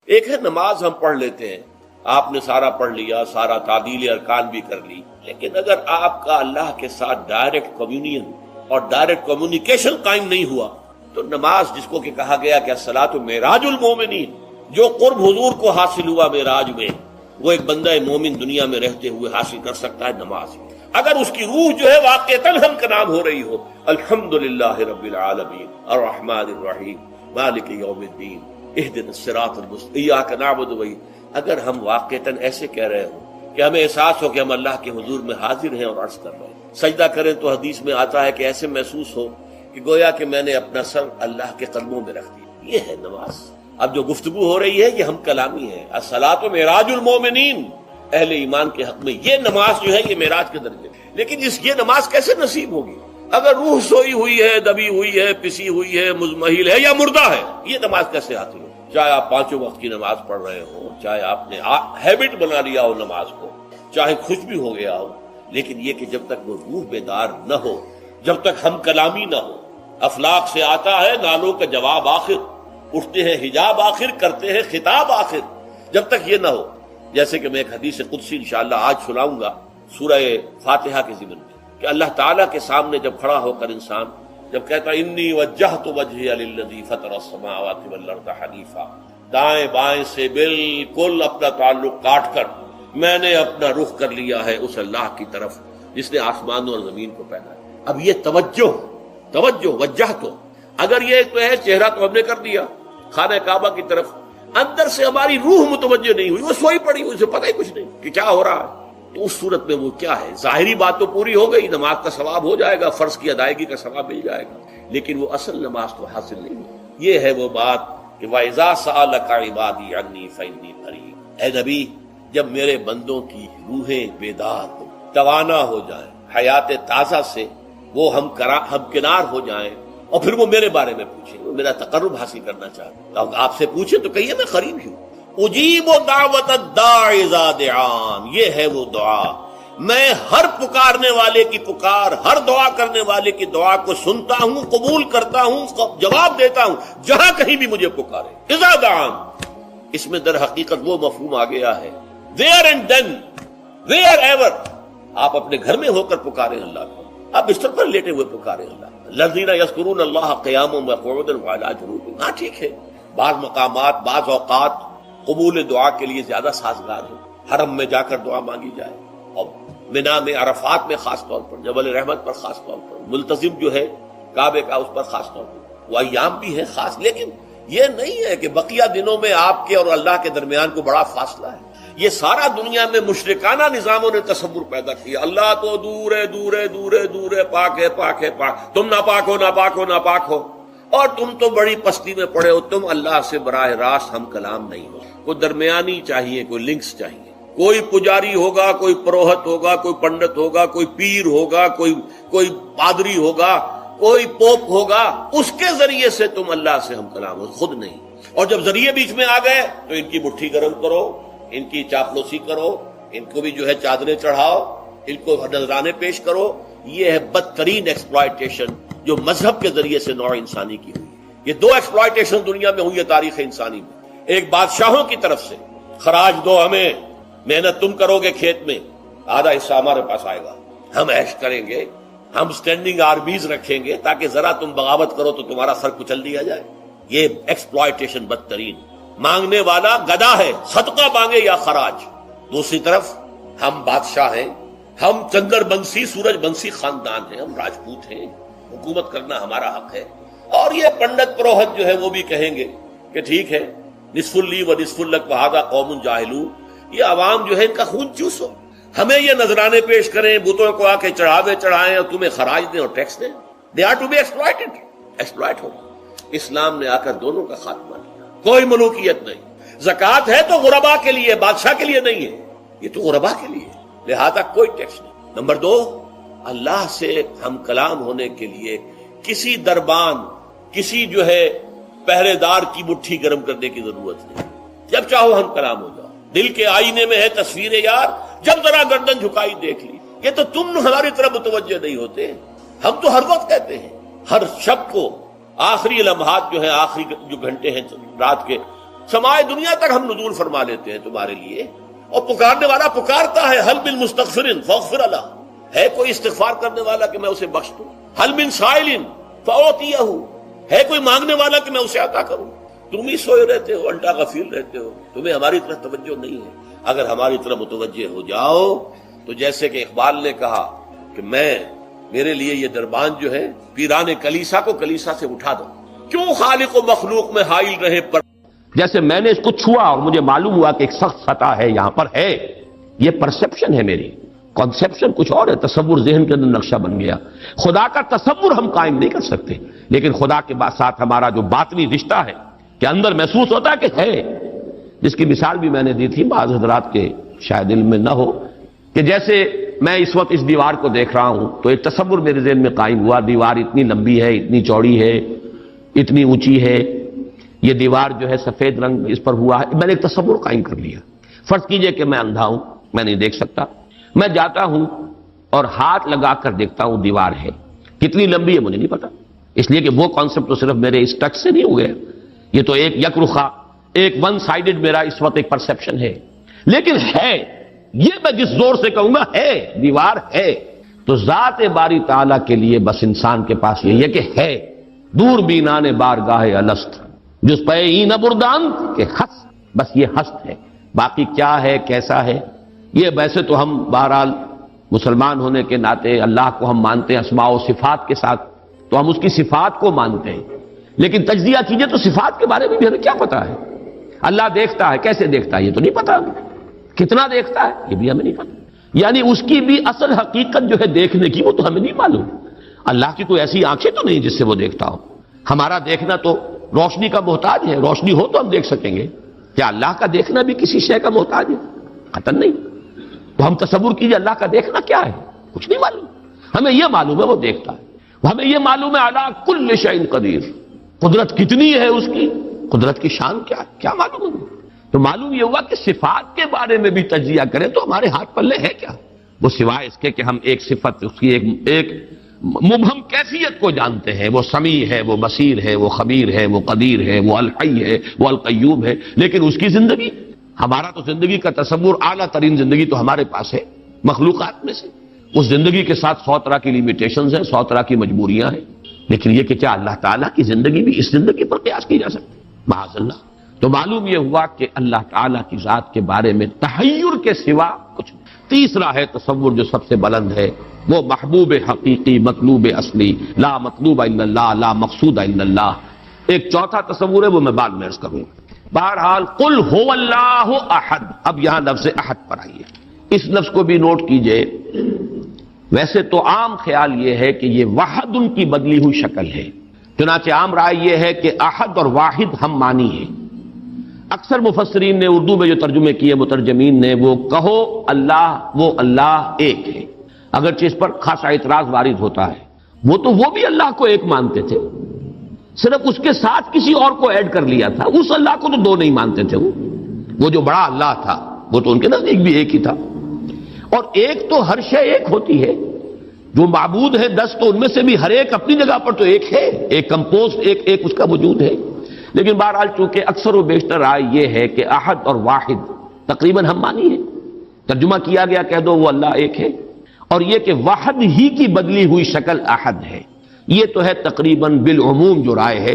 ایک ہے نماز ہم پڑھ لیتے ہیں، آپ نے سارا پڑھ لیا، سارا تعدیل ارکان بھی کر لی، لیکن اگر آپ کا اللہ کے ساتھ ڈائریکٹ کمیونین اور ڈائریکٹ کمیونیکیشن قائم نہیں ہوا تو نماز، جس کو کہ کہا گیا کہ الصلاۃ معراج المومنین، جو قرب حضور کو حاصل ہوا معراج میں، وہ ایک بندہ مومن دنیا میں رہتے ہوئے حاصل کر سکتا ہے نماز۔ اگر اس کی روح جو ہے واقعتاً ہم کا نام ہو رہی ہو، الحمدللہ رب العالمین الرحمن الرحیم مالک یوم الدین اہدنا الصراط المستقیم ایاک نعبد و اگر ہم واقعتاً ایسے کہہ رہے ہوں کہ ہمیں احساس ہو کہ ہم اللہ کے حضور میں حاضر ہیں اور عرض کر رہے ہیں، سجدہ کریں تو حدیث میں آتا ہے کہ ایسے محسوس ہو کہ گویا کہ میں نے اپنا سر اللہ کے قدموں میں رکھ دیا، یہ ہے نماز۔ اب جو گفتگو ہو رہی ہے یہ ہم کلامی ہے، الصلاۃ معراج المومنین، اہل ایمان کے حق میں یہ نماز جو ہے یہ معراج کے درجے، لیکن یہ نماز کیسے نصیب ہوگی اگر روح سوئی ہوئی ہے، دبی ہوئی ہے، پسی ہوئی ہے، مزمحل ہے یا مردہ ہے؟ یہ نماز کیسے حاصل ہو؟ چاہے آپ 5 وقت کی نماز پڑھ رہے ہو، چاہے آپ نے ہیبٹ بنا لیا ہو نماز کو، چاہے خوش بھی ہو گیا ہو، لیکن یہ کہ جب تک وہ روح بیدار نہ ہو، جب تک ہم کلامی نہ ہو، افلاک سے آتا ہے نالوں کا جواب آخر، اٹھتے ہیں حجاب آخر، کرتے ہیں خطاب آخر، جب تک یہ نہ ہو، جیسے کہ میں ایک حدیث قدسی انشاءاللہ آج سناؤں گا سورہ فاتحہ کے ضمن میں، کہ اللہ تعالیٰ کے سامنے جب کھڑا ہو کر انسان جب کہتا ہے انی وجہت وجہی للذی فطر السماوات والارض حنیفا، دائیں بائیں سے بالکل اپنا تعلق کاٹ کر میں نے اپنا رخ کر لیا ہے اس اللہ کی طرف جس نے آسمانوں اور زمین کو پیدا ہے۔ اب یہ توجہ وجہ تو اگر یہ تو ہے چہرہ تو ہم نے کر دیا خانہ کعبہ کی طرف، اندر سے ہماری روح متوجہ نہیں ہوئی، وہ سوئی پڑی، اسے پتہ ہی کچھ نہیں کہ کیا ہو رہا ہے، تو اس صورت میں وہ کیا ہے؟ ظاہری بات تو پوری ہو گئی، نماز کا ثواب ہو جائے گا، فرض کی ادائیگی کا ثواب مل جائے گا، لیکن وہ اصل نماز تو حاصل نہیں ہوئی۔ یہ ہے وہ بات کہ وَإِذَا سَأَلَكَ عِبَادِي عَنِّي فَإِنِّي قَرِيبٌ، اے نبی جب میرے بندوں کی روحیں بیدار ہو، توانا ہو جائیں، حیات تازہ سے وہ ہم کنار ہو جائیں، اور پھر وہ میرے بارے میں پوچھیں، وہ میرا تقرب حاصل کرنا چاہتے ہیں، آپ سے پوچھیں تو کہیے میں قریب ہوں۔ اجیب دعوت الداعی اذا دعان، یہ ہے وہ دعا، میں ہر پکارنے والے کی پکار، ہر دعا کرنے والے کی دعا کو سنتا ہوں، قبول کرتا ہوں، جواب دیتا ہوں جہاں کہیں بھی مجھے پکارے۔ اذا دعان، اس میں در حقیقت وہ مفہوم آ گیا ہے where and then where ever، آپ اپنے گھر میں ہو کر پکارے اللہ کو، آپ بستر پر لیٹے ہوئے پکارے اللہ، الذین یذکرون اللہ قیاما وقعودا وعلی جنوبہم، ہاں ٹھیک ہے، بعض مقامات بعض اوقات قبول دعا کے لیے زیادہ سازگار ہے، حرم میں جا کر دعا مانگی جائے، اور منا میں عرفات میں خاص طور پر، جبل رحمت پر خاص طور پر، ملتزم جو ہے کعبے کا اس پر خاص طور پر، وہ ایام بھی ہیں خاص، لیکن یہ نہیں ہے کہ بقیہ دنوں میں آپ کے اور اللہ کے درمیان کو بڑا فاصلہ ہے۔ یہ سارا دنیا میں مشرکانہ نظاموں نے تصور پیدا کیا، اللہ تو دور ہے دور ہے دور ہے دور ہے، پاک ہے پاک ہے پاک، تم ناپاک ہو ناپاک ہو ناپاک ہو، اور تم تو بڑی پستی میں پڑے ہو، تم اللہ سے براہ راست ہم کلام نہیں ہو، کوئی درمیانی چاہیے، کوئی لنکس چاہیے، کوئی پجاری ہوگا، کوئی پروہت ہوگا، کوئی پنڈت ہوگا، کوئی پیر ہوگا، کوئی پادری ہوگا، کوئی پوپ ہوگا، اس کے ذریعے سے تم اللہ سے ہم کلام ہو، خود نہیں۔ اور جب ذریعے بیچ میں آ گئے تو ان کی مٹھی گرم کرو، ان کی چاپلوسی کرو، ان کو بھی جو ہے چادریں چڑھاؤ، ان کو نذرانے پیش کرو۔ یہ ہے بدترین ایکسپلائٹیشن جو مذہب کے ذریعے سے نوع انسانی کی ہوئی۔ یہ 2 ایکسپلائٹیشن دنیا میں ہوئی ہے تاریخ انسانی میں، ایک بادشاہوں کی طرف سے خراج دو ہمیں، محنت تم کرو گے کھیت میں، آدھا حصہ ہمارے پاس آئے گا، ہم عیش کریں گے، ہم سٹینڈنگ آرمیز رکھیں گے تاکہ ذرا تم بغاوت کرو تو تمہارا سر کچل دیا جائے۔ یہ ایکسپلائٹیشن بدترین، مانگنے والا گدا ہے، صدقہ مانگے یا خراج۔ دوسری طرف ہم بادشاہ ہیں، ہم چندر بنسی سورج بنسی خاندان ہیں، ہم راجپوت ہیں، حکومت کرنا ہمارا حق ہے۔ اور یہ پنڈت پروہت جو ہے وہ بھی کہیں گے کہ ٹھیک ہے، نصف لی و نصف لک وہذا قوم جاہلون، یہ عوام جو ہے ان کا خون چوسو، ہمیں یہ نذرانے پیش کریں، بتوں کو آ کے چڑھاوے چڑھائیں اور تمہیں خراج دیں اور ٹیکس دیں۔ They are to be exploited, exploit ہو۔ اسلام نے آ کر دونوں کا خاتمہ کیا، کوئی ملوکیت نہیں۔ زکوٰۃ ہے تو غربا کے لیے، بادشاہ کے لیے نہیں ہے، یہ تو غربا کے لیے، لہذا کوئی ٹیکس نہیں۔ نمبر 2، اللہ سے ہم کلام ہونے کے لیے کسی دربان، کسی جو ہے پہرے دار کی مٹھی گرم کرنے کی ضرورت نہیں، جب چاہو ہم کلام ہو جاؤ۔ دل کے آئینے میں ہے تصویر یار، جب ذرا گردن جھکائی دیکھ لی۔ یہ تو تم ہماری طرف متوجہ نہیں ہوتے، ہم تو ہر وقت کہتے ہیں، ہر شب کو آخری لمحات جو ہیں، آخری جو گھنٹے ہیں رات کے، سمائے دنیا تک ہم نزول فرما لیتے ہیں تمہارے لیے، اور پکارنے والا پکارتا ہے، حل من مستغفر فاغفر له، ہے کوئی استغفار کرنے والا کہ میں اسے بخش دوں، حل من سائل فاعطیہ، ہے کوئی مانگنے والا کہ میں اسے عطا کروں۔ تم ہی سوئے رہتے ہو، الٹا غفیر رہتے ہو، تمہیں ہماری طرف توجہ نہیں ہے۔ اگر ہماری طرف متوجہ ہو جاؤ تو جیسے کہ اقبال نے کہا کہ میرے لیے یہ دربان جو ہے پیران کلیسا کو کلیسا سے اٹھا دو، کیوں خالق و مخلوق میں حائل رہے پر، جیسے میں نے اس کو چھوا اور مجھے معلوم ہوا کہ ایک سخت خطا ہے یہاں پر ہے، یہ پرسپشن ہے میری، کنسپشن کچھ اور ہے، تصور ذہن کے اندر نقشہ بن گیا۔ خدا کا تصور ہم قائم نہیں کر سکتے، لیکن خدا کے ساتھ ہمارا جو باطنی رشتہ ہے کہ اندر محسوس ہوتا ہے کہ ہے، جس کی مثال بھی میں نے دی تھی، بعض حضرات کے شاید علم میں نہ ہو، کہ جیسے میں اس وقت اس دیوار کو دیکھ رہا ہوں تو ایک تصور میرے ذہن میں قائم ہوا، دیوار اتنی لمبی ہے، اتنی چوڑی ہے، اتنی اونچی ہے، یہ دیوار جو ہے سفید رنگ اس پر ہوا ہے، میں نے ایک تصور قائم کر لیا۔ فرض کیجئے کہ میں اندھا ہوں، میں نہیں دیکھ سکتا، میں جاتا ہوں اور ہاتھ لگا کر دیکھتا ہوں دیوار ہے، کتنی لمبی ہے مجھے نہیں پتا، اس لیے کہ وہ کانسیپٹ تو صرف میرے اس ٹچ سے نہیں ہو گیا، یہ تو ایک یک رخا، ایک ون سائیڈڈ میرا اس وقت ایک پرسپشن ہے، لیکن ہے، یہ میں جس زور سے کہوں گا ہے، دیوار ہے۔ تو ذات باری تعالیٰ کے لیے بس انسان کے پاس یہ کہ ہے، دور بینان بارگاہ الست جس پہ این بردان کہ ہست، بس یہ ہست ہے، باقی کیا ہے کیسا ہے یہ ویسے تو ہم بہرحال مسلمان ہونے کے ناطے اللہ کو ہم مانتے ہیں اسماء و صفات کے ساتھ، تو ہم اس کی صفات کو مانتے ہیں، لیکن تجزیہ کیجئے تو صفات کے بارے میں بھی ہمیں کیا پتا ہے؟ اللہ دیکھتا ہے، کیسے دیکھتا ہے یہ تو نہیں پتا، کتنا دیکھتا ہے یہ بھی ہمیں نہیں پتا، یعنی اس کی بھی اصل حقیقت جو ہے دیکھنے کی وہ تو ہمیں نہیں معلوم۔ اللہ کی کوئی ایسی آنکھیں تو نہیں جس سے وہ دیکھتا ہو، ہمارا دیکھنا تو روشنی کا محتاج ہے، روشنی ہو تو ہم دیکھ سکیں گے، کیا اللہ کا دیکھنا بھی کسی شے کا محتاج ہے؟ قطعاً نہیں۔ تو ہم تصور کیجئے اللہ کا دیکھنا کیا ہے، کچھ نہیں معلوم، ہمیں یہ معلوم ہے وہ دیکھتا ہے، ہمیں یہ معلوم ہے علی کل شیء قدیر، قدرت کتنی ہے اس کی، قدرت کی شان کیا ہے، کیا معلوم ہے؟ تو معلوم یہ ہوا کہ صفات کے بارے میں بھی تجزیہ کریں تو ہمارے ہاتھ پلے ہے کیا، وہ سوائے اس کے کہ ہم ایک صفت اس کی ایک مبہم کیفیت کو جانتے ہیں، وہ سمیع ہے، وہ بصیر ہے، وہ خبیر ہے، وہ قدیر ہے، وہ الحی ہے، وہ القیوم ہے، لیکن اس کی زندگی، ہمارا تو زندگی کا تصور اعلیٰ ترین زندگی تو ہمارے پاس ہے مخلوقات میں سے، اس زندگی کے ساتھ 100 طرح کی لیمیٹیشنز ہیں، 100 طرح کی مجبوریاں ہیں، لیکن یہ کہ کیا اللہ تعالیٰ کی زندگی بھی اس زندگی پر قیاس کی جا سکتی؟ معاذ اللہ۔ تو معلوم یہ ہوا کہ اللہ تعالیٰ کی ذات کے بارے میں تحیر کے سوا کچھ نہیں۔ تیسرا ہے تصور جو سب سے بلند ہے، وہ محبوب حقیقی، مطلوب اصلی، لا مطلوب الا اللہ، لا مقصود الا اللہ۔ ایک چوتھا تصور ہے، وہ میں بعد میں عرض کروں۔ بہرحال قل هو اللہ احد، اب یہاں لفظ احد پر آئیے، اس لفظ کو بھی نوٹ کیجئے۔ ویسے تو عام خیال یہ ہے کہ یہ واحد ان کی بدلی ہوئی شکل ہے، چنانچہ عام رائے یہ ہے کہ احد اور واحد ہم معنی ہے۔ اکثر مفسرین نے اردو میں جو ترجمے کیے مترجمین نے، وہ کہو اللہ، وہ اللہ ایک ہے، اگرچہ اس پر خاصا اعتراض وارد ہوتا ہے، وہ بھی اللہ کو ایک مانتے تھے، صرف اس کے ساتھ کسی اور کو ایڈ کر لیا تھا، اس اللہ کو تو دو نہیں مانتے تھے، وہ جو بڑا اللہ تھا وہ تو ان کے نزدیک بھی ایک ہی تھا، اور ایک تو ہر شے ایک ہوتی ہے، جو معبود ہے 10 تو ان میں سے بھی ہر ایک اپنی جگہ پر تو ایک ہے، ایک کمپوزڈ ایک اس کا وجود ہے، لیکن بہرحال چونکہ اکثر و بیشتر رائے یہ ہے کہ احد اور واحد تقریباً ہم مانی ہے، ترجمہ کیا گیا کہہ دو وہ اللہ ایک ہے، اور یہ کہ واحد ہی کی بدلی ہوئی شکل احد ہے، یہ تو ہے تقریباً بالعموم جو رائے ہے،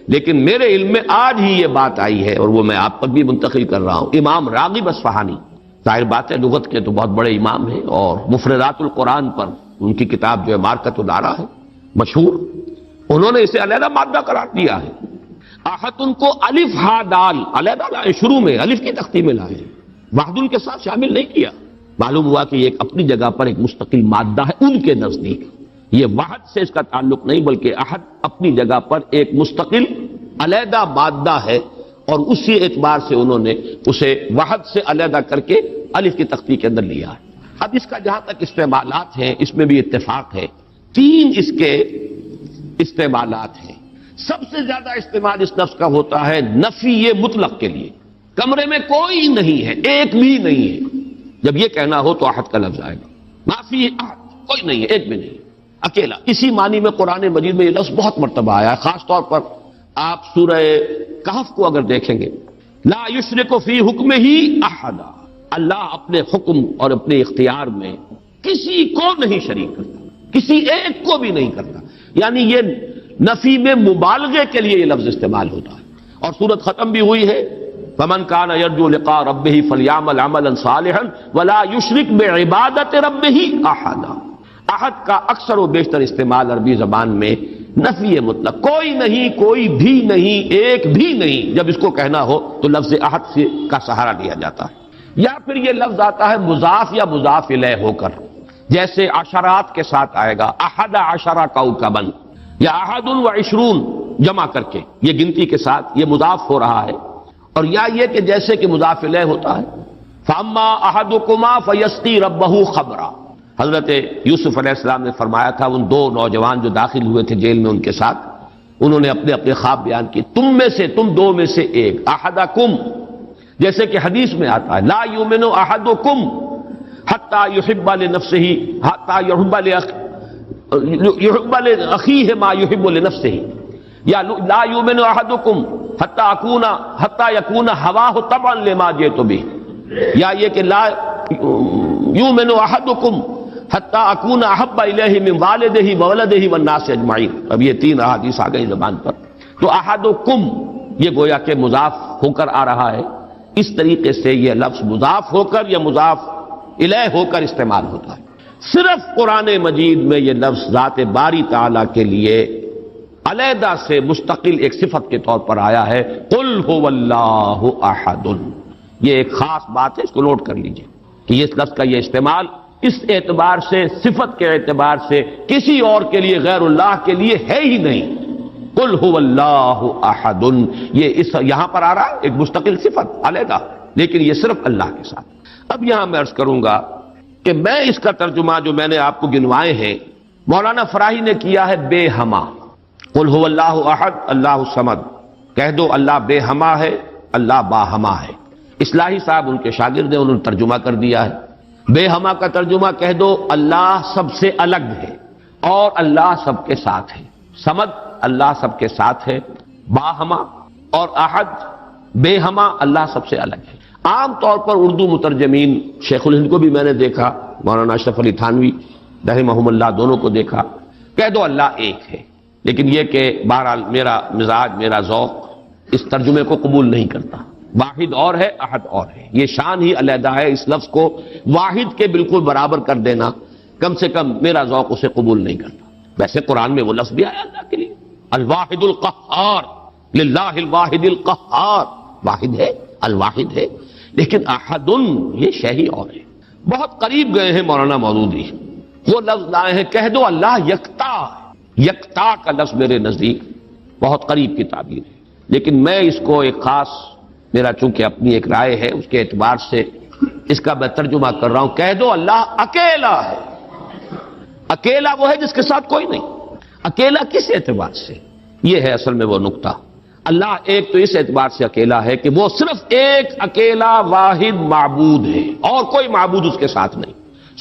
لیکن میرے علم میں آج ہی یہ بات آئی ہے اور وہ میں آپ پر بھی منتقل کر رہا ہوں۔ امام راغب اصفہانی، ظاہر بات ہے لغت کے تو بہت بڑے امام ہیں، اور مفردات القرآن پر ان کی کتاب جو ہے مارکت الدارا ہے مشہور، انہوں نے اسے علیحدہ مادہ قرار دیا ہے۔ احد ان کو الف ہا دال علیحدہ لائے، شروع میں الف کی تختی میں لائے، واحد کے ساتھ شامل نہیں کیا، معلوم ہوا کہ یہ ایک اپنی جگہ پر ایک مستقل مادہ ہے ان کے نزدیک، یہ واحد سے اس کا تعلق نہیں بلکہ احد اپنی جگہ پر ایک مستقل علیحدہ مادہ ہے، اور اسی اعتبار سے انہوں نے اسے واحد سے علیحدہ کر کے الف کی تختی کے اندر لیا ہے۔ اب اس کا جہاں تک استعمالات ہیں اس میں بھی اتفاق ہے، 3 اس کے استعمالات ہیں۔ سب سے زیادہ استعمال اس لفظ کا ہوتا ہے نفی مطلق کے لیے، کمرے میں کوئی نہیں ہے، ایک بھی نہیں ہے، جب یہ کہنا ہو تو احد کا لفظ آئے گا، معافی احد، کوئی نہیں ہے، ایک بھی نہیں، اکیلا۔ اسی معنی میں قرآن مجید میں یہ لفظ بہت مرتبہ آیا ہے، خاص طور پر آپ سورہ کہف کو اگر دیکھیں گے لا یشرک فی حکمہ احدا، اللہ اپنے حکم اور اپنے اختیار میں کسی کو نہیں شریک کرتا، کسی ایک کو بھی نہیں کرتا. یعنی یہ نفی میں مبالغے کے لیے یہ لفظ استعمال ہوتا ہے. اور سورت ختم بھی ہوئی ہے فمن کان یرجو لقاء ربہ فلیعمل عملا صالحا ولا یشرک بعبادۃ ربہ احدا. احد کا اکثر و بیشتر استعمال عربی زبان میں نفی مطلق، کوئی نہیں، کوئی بھی نہیں، ایک بھی نہیں. جب اس کو کہنا ہو تو لفظ احد سے کا سہارا لیا جاتا ہے. یا پھر یہ لفظ آتا ہے مضاف یا مضاف الیہ ہو کر، جیسے عشرات کے ساتھ آئے گا احد عشرہ کوكبا یا احد و عشرون جمع کر کے، یہ گنتی کے ساتھ یہ مضاف ہو رہا ہے. اور یا یہ کہ جیسے کہ مضاف الیہ ہوتا ہے فاما احدکما فیسقی ربہ خمرا. حضرت یوسف علیہ السلام نے فرمایا تھا ان دو نوجوان جو داخل ہوئے تھے جیل میں ان کے ساتھ، انہوں نے اپنے اپنے خواب بیان کیے، تم میں سے، تم دو میں سے ایک، احدکم، جیسے کہ حدیث میں آتا ہے لا یؤمن احدکم حتی یحب لنفسہ حتی یحب لاخیہ ما یحب لنفسہ، یا لا یؤمن احدکم حتی یکون ہواہ طبعا لما جئت بہ، یا یہ کہ لا یؤمن احدکم حتی اکون احب الیہ من والدہ وولدہ والناس اجمعین. اب یہ تین احادیث آ گئی زبان پر. تو احدکم یہ گویا کہ مضاف ہو کر آ رہا ہے. اس طریقے سے یہ لفظ مضاف ہو کر یا مضاف الیہ ہو کر استعمال ہوتا ہے. صرف قرآن مجید میں یہ لفظ ذات باری تعالیٰ کے لیے علیحدہ سے مستقل ایک صفت کے طور پر آیا ہے، قل هو اللہ احد. یہ ایک خاص بات ہے، اس کو نوٹ کر لیجئے کہ اس لفظ کا یہ استعمال اس اعتبار سے، صفت کے اعتبار سے کسی اور کے لیے غیر اللہ کے لیے ہے ہی نہیں. قل هو اللہ احد، یہ اس یہاں پر آ رہا ہے ایک مستقل صفت علیحدہ، لیکن یہ صرف اللہ کے ساتھ. اب یہاں میں عرض کروں گا کہ میں اس کا ترجمہ جو میں نے آپ کو گنوائے ہیں مولانا فراہی نے کیا ہے بے ہما. قل هو اللہ احد اللہ الصمد، کہہ دو اللہ بے ہما ہے، اللہ باہما ہے. اصلاحی صاحب ان کے شاگرد ہیں، انہوں نے ترجمہ کر دیا ہے بے ہما کا ترجمہ کہہ دو اللہ سب سے الگ ہے اور اللہ سب کے ساتھ ہے. صمد اللہ سب کے ساتھ ہے، باہما اور احد بے ہما اللہ سب سے الگ ہے. عام طور پر اردو مترجمین، شیخ الہند کو بھی میں نے دیکھا، مولانا اشرف علی تھانوی رحمہم اللہ دونوں کو دیکھا، کہہ دو اللہ ایک ہے. لیکن یہ کہ بہرحال میرا مزاج، میرا ذوق اس ترجمے کو قبول نہیں کرتا. واحد اور ہے، احد اور ہے، یہ شان ہی علیحدہ ہے. اس لفظ کو واحد کے بالکل برابر کر دینا کم سے کم میرا ذوق اسے قبول نہیں کرتا. ویسے قرآن میں وہ لفظ بھی آیا اللہ کے لیے، الواحد القہار، للہ الواحد القہار، واحد ہے، الواحد ہے. لیکن احد یہ شے ہی اور ہے. بہت قریب گئے ہیں مولانا مودودی، وہ لفظ لائے ہیں کہہ دو اللہ یکتا ہے. یکتا کا لفظ میرے نزدیک بہت قریب کی تعبیر ہے، لیکن میں اس کو ایک خاص، میرا چونکہ اپنی ایک رائے ہے اس کے اعتبار سے اس کا میں ترجمہ کر رہا ہوں. کہہ دو اللہ اکیلا ہے. اکیلا وہ ہے جس کے ساتھ کوئی نہیں. اکیلا کس اعتبار سے؟ یہ ہے اصل میں وہ نقطہ. اللہ ایک تو اس اعتبار سے اکیلا ہے کہ وہ صرف ایک اکیلا واحد معبود ہے اور کوئی معبود اس کے ساتھ نہیں.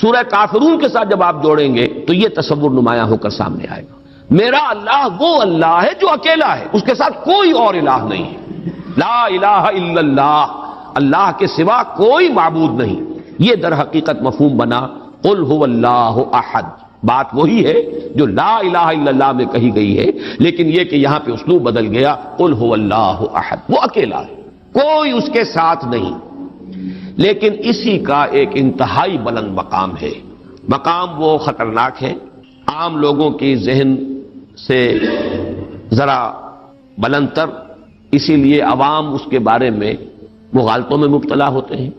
سورہ کافرون کے ساتھ جب آپ جوڑیں گے تو یہ تصور نمایاں ہو کر سامنے آئے گا. میرا اللہ وہ اللہ ہے جو اکیلا ہے، اس کے ساتھ کوئی اور الہ نہیں ہے. لا الہ الا اللہ، اللہ کے سوا کوئی معبود نہیں. یہ در حقیقت مفہوم بنا قل هو اللہ احد. بات وہی ہے جو لا الہ الا اللہ میں کہی گئی ہے، لیکن یہ کہ یہاں پہ اسلوب بدل گیا. قل هو اللہ احد، وہ اکیلا ہے، کوئی اس کے ساتھ نہیں. لیکن اسی کا ایک انتہائی بلند مقام ہے. مقام وہ خطرناک ہے، عام لوگوں کی ذہن سے ذرا بلند تر، اسی لیے عوام اس کے بارے میں مغالطوں میں مبتلا ہوتے ہیں.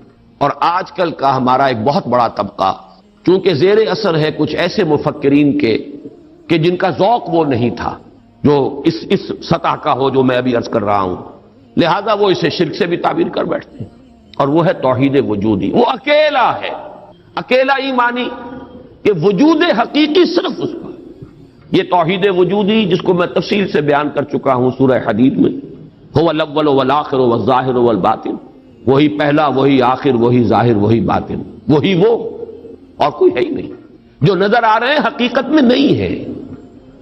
اور آج کل کا ہمارا ایک بہت بڑا طبقہ چونکہ زیر اثر ہے کچھ ایسے مفکرین کے کہ جن کا ذوق وہ نہیں تھا جو اس سطح کا ہو جو میں ابھی عرض کر رہا ہوں، لہذا وہ اسے شرک سے بھی تعبیر کر بیٹھتے ہیں. اور وہ ہے توحید وجودی. وہ اکیلا ہے. اکیلا ہی مانی کہ وجود حقیقی صرف اس کا. یہ توحید وجودی جس کو میں تفصیل سے بیان کر چکا ہوں سورہ حدید میں، هو الاول والآخر والظاہر والباطن، وہی پہلا، وہی آخر، وہی ظاہر، وہی باطن، وہی وہ، اور کوئی ہے ہی نہیں. جو نظر آ رہے ہیں حقیقت میں نہیں ہے.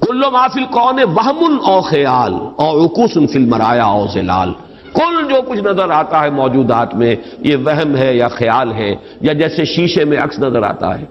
کل ما فی الکون وہم او خیال او عکوس فی المرایا او ظلال. کل جو کچھ نظر آتا ہے موجودات میں یہ وہم ہے یا خیال ہے یا جیسے شیشے میں عکس نظر آتا ہے.